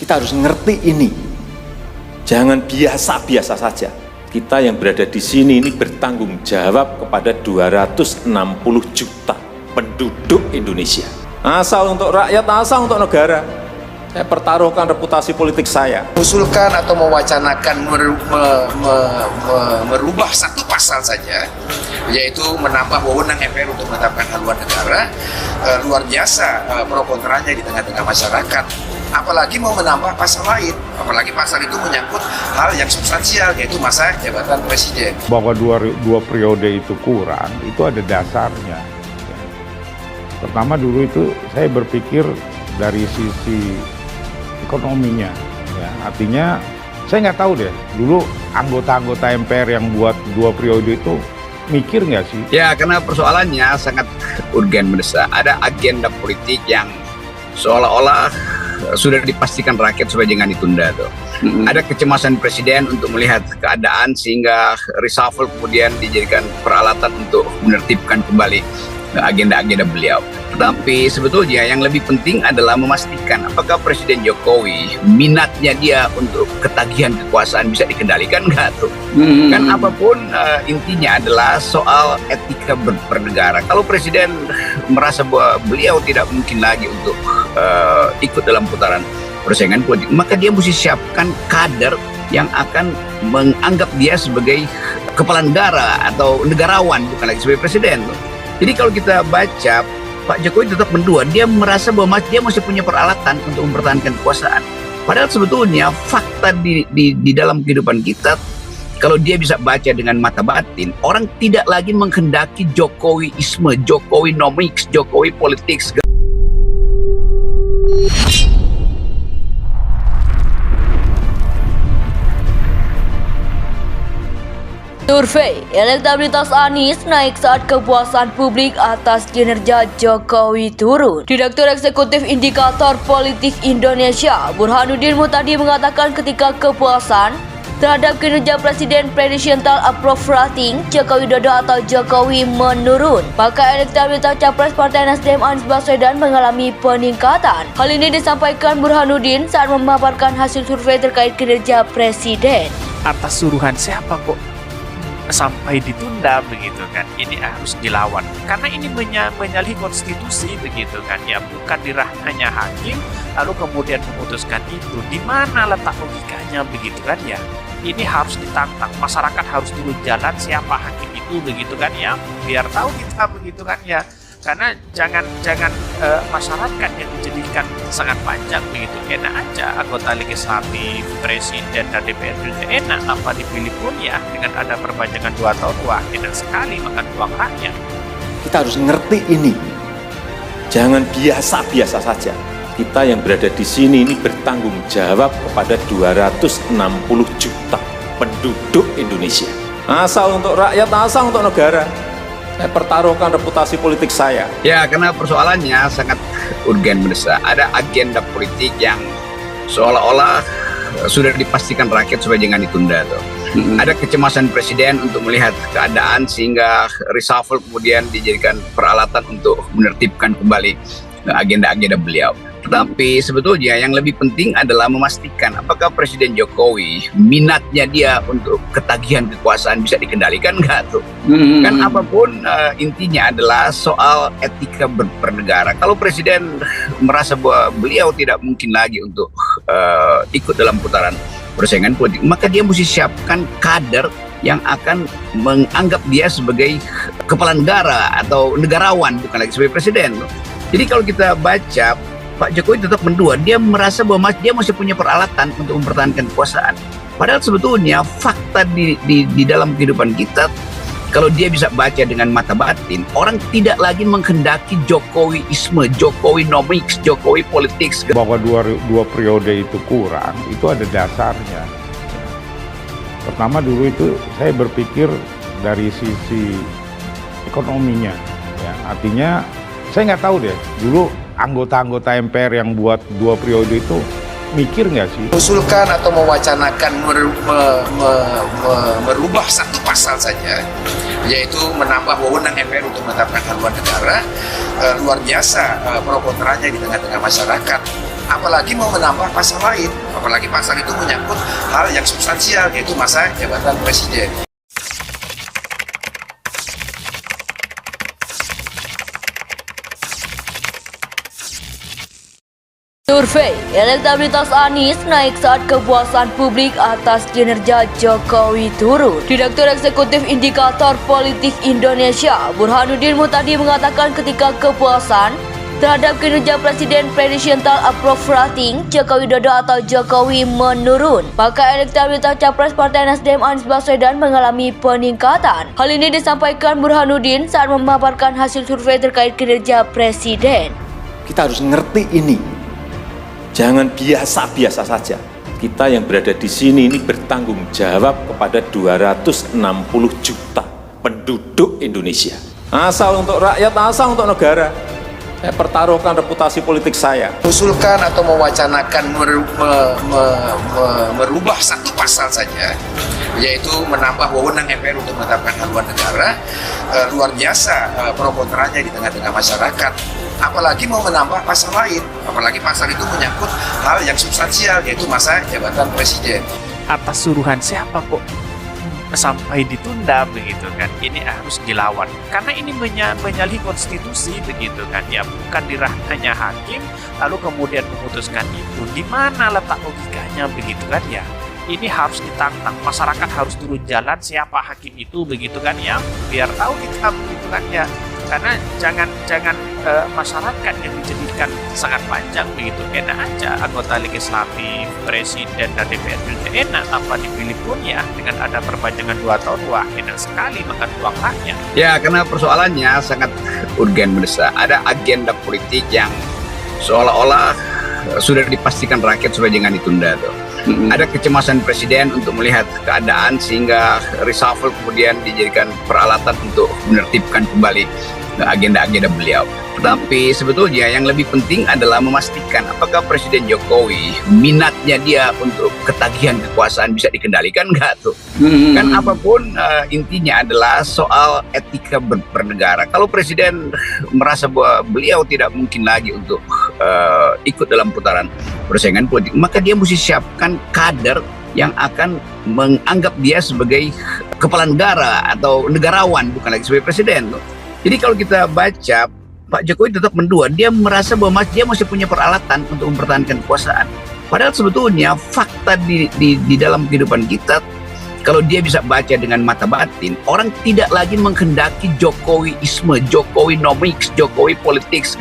Kita harus ngerti ini. Jangan biasa-biasa saja. Kita yang berada di sini ini bertanggung jawab kepada 260 juta penduduk Indonesia. Asal untuk rakyat, asal untuk negara. Saya pertaruhkan reputasi politik saya. Usulkan atau mewacanakan merubah satu pasal saja, yaitu menambah wewenang MPR untuk menetapkan haluan negara, luar biasa pro kontranya di tengah-tengah masyarakat. Apalagi mau menambah pasal lain, apalagi pasal itu menyangkut hal yang substansial, yaitu masa jabatan presiden. Bahwa dua periode itu kurang, itu ada dasarnya. Pertama dulu itu saya berpikir dari sisi ekonominya, ya. Artinya saya nggak tahu deh, dulu anggota-anggota MPR yang buat 2 periode itu mikir nggak sih? Ya, karena persoalannya sangat urgen mendesak. Ada agenda politik yang seolah-olah sudah dipastikan rakyat supaya jangan ditunda tuh. Ada kecemasan presiden untuk melihat keadaan sehingga reshuffle kemudian dijadikan peralatan untuk menertibkan kembali agenda-agenda beliau. Tetapi sebetulnya yang lebih penting adalah memastikan apakah Presiden Jokowi minatnya dia untuk ketagihan kekuasaan bisa dikendalikan nggak tuh? Kan apapun intinya adalah soal etika bernegara. Kalau Presiden merasa bahwa beliau tidak mungkin lagi untuk ikut dalam putaran persaingan politik, maka dia mesti siapkan kader yang akan menganggap dia sebagai kepala negara atau negarawan, bukan lagi sebagai presiden. Jadi kalau kita baca, Pak Jokowi tetap mendua, dia merasa bahwa dia masih punya peralatan untuk mempertahankan kekuasaan. Padahal sebetulnya fakta di dalam kehidupan kita, kalau dia bisa baca dengan mata batin, orang tidak lagi menghendaki Jokowiisme, Jokowinomics, Jokowi politics. Survei elektabilitas Anies naik saat kepuasan publik atas kinerja Jokowi turun. Direktur Eksekutif Indikator Politik Indonesia, Burhanuddin Muhtadi mengatakan ketika kepuasan terhadap kinerja Presiden Presidential Approval Rating Joko Widodo atau Jokowi menurun, maka elektabilitas Capres Partai Nasdem Anies Baswedan mengalami peningkatan. Hal ini disampaikan Burhanuddin saat memaparkan hasil survei terkait kinerja Presiden. Atas suruhan siapa kok sampai ditunda begitu kan? Ini harus dilawan karena ini menyalahi konstitusi begitu kan ya, bukan di ranahnya hakim lalu kemudian memutuskan itu. Di mana letak logikanya begitu kan ya? Ini harus ditantang, masyarakat harus turun jalan siapa hakim itu begitu kan ya, biar tahu kita begitu kan ya. Karena jangan masyarakat yang dijadikan sangat panjang begitu. Enak aja anggota legislatif, presiden dan DPR juga enak tanpa dipilih pun ya, dengan ada perpanjangan 2 tahun, wah enak sekali makan uang rakyat. Kita harus ngerti ini. Jangan biasa-biasa saja. Kita yang berada di sini ini bertanggung jawab kepada 260 juta penduduk Indonesia. Asal untuk rakyat, asal untuk negara. Saya pertaruhkan reputasi politik saya. Ya, karena persoalannya sangat urgen mendesak. Ada agenda politik yang seolah-olah sudah dipastikan rakyat supaya jangan ditunda tuh. Ada kecemasan presiden untuk melihat keadaan sehingga reshuffle kemudian dijadikan peralatan untuk menertibkan kembali agenda-agenda beliau. Tetapi sebetulnya yang lebih penting adalah memastikan apakah Presiden Jokowi minatnya dia untuk ketagihan kekuasaan bisa dikendalikan nggak tuh? Kan apapun intinya adalah soal etika bernegara. Kalau Presiden merasa bahwa beliau tidak mungkin lagi untuk ikut dalam putaran persaingan politik, maka dia mesti siapkan kader yang akan menganggap dia sebagai kepala negara atau negarawan, bukan lagi sebagai presiden. Jadi kalau kita baca, Pak Jokowi tetap mendua, dia merasa bahwa dia masih punya peralatan untuk mempertahankan kekuasaan. Padahal sebetulnya fakta di dalam kehidupan kita, kalau dia bisa baca dengan mata batin, orang tidak lagi menghendaki Jokowiisme, Jokowinomics, Jokowi politics. Bahwa dua periode itu kurang, itu ada dasarnya. Pertama dulu itu saya berpikir dari sisi ekonominya, ya. Artinya saya nggak tahu deh, dulu anggota-anggota MPR yang buat 2 periode itu mikir nggak sih? Usulkan atau mewacanakan merubah satu pasal saja, yaitu menambah wewenang MPR untuk menetapkan haluan negara, luar biasa pro kontranya di tengah-tengah masyarakat. apalagi mau menambah pasal lain, apalagi pasal itu menyangkut hal yang substansial, yaitu masa jabatan presiden. Survei elektabilitas Anies naik saat kepuasan publik atas kinerja Jokowi turun. Direktur Eksekutif Indikator Politik Indonesia, Burhanuddin Muhtadi mengatakan ketika kepuasan terhadap kinerja Presiden Presidential Approval Rating Joko Widodo atau Jokowi menurun, maka elektabilitas Capres Partai Nasdem Anies Baswedan mengalami peningkatan. Hal ini disampaikan Burhanuddin saat memaparkan hasil survei terkait kinerja Presiden. Kita harus ngerti ini. Jangan biasa-biasa saja. Kita yang berada di sini ini bertanggung jawab kepada 260 juta penduduk Indonesia. Asal untuk rakyat, asal untuk negara. Saya pertaruhkan reputasi politik saya. Usulkan atau mewacanakan merubah satu pasal saja, yaitu menambah wewenang MPR untuk menetapkan haluan negara, luar biasa pro kontranya di tengah-tengah masyarakat. Apalagi mau menambah pasal lain, apalagi pasal itu menyangkut hal yang substansial, yaitu masa jabatan presiden. Atas suruhan siapa kok sampai ditunda begitu kan? Ini harus dilawan karena ini menyalahi konstitusi begitu kan ya, bukan di ranahnya hakim lalu kemudian memutuskan itu. Di mana letak logikanya begitu kan ya? Ini harus ditantang, masyarakat harus turun jalan siapa hakim itu begitu kan ya, biar tahu kita begitu kan ya. Karena jangan masyarakat yang dijadikan sangat panjang begitu, enak aja anggota legislatif, presiden dan DPR itu enak tanpa dipilih pun ya, dengan ada perpanjangan 2 tahun, wah enak sekali makan uang rakyat. Ya, karena persoalannya sangat urgen mendesak. Ada agenda politik yang seolah-olah sudah dipastikan rakyat supaya jangan ditunda tuh. Ada kecemasan presiden untuk melihat keadaan sehingga reshuffle kemudian dijadikan peralatan untuk menertibkan kembali agenda-agenda beliau. Tetapi sebetulnya yang lebih penting adalah memastikan apakah Presiden Jokowi minatnya dia untuk ketagihan kekuasaan bisa dikendalikan nggak tuh? Kan apapun intinya adalah soal etika bernegara. Kalau Presiden merasa bahwa beliau tidak mungkin lagi untuk ikut dalam putaran persaingan politik, maka dia mesti siapkan kader yang akan menganggap dia sebagai kepala negara atau negarawan, bukan lagi sebagai presiden tuh. Jadi kalau kita baca, Pak Jokowi tetap mendua, dia merasa bahwa dia masih punya peralatan untuk mempertahankan kekuasaan. Padahal sebetulnya fakta di dalam kehidupan kita, kalau dia bisa baca dengan mata batin, orang tidak lagi menghendaki Jokowiisme, Jokowinomics, Jokowi politics.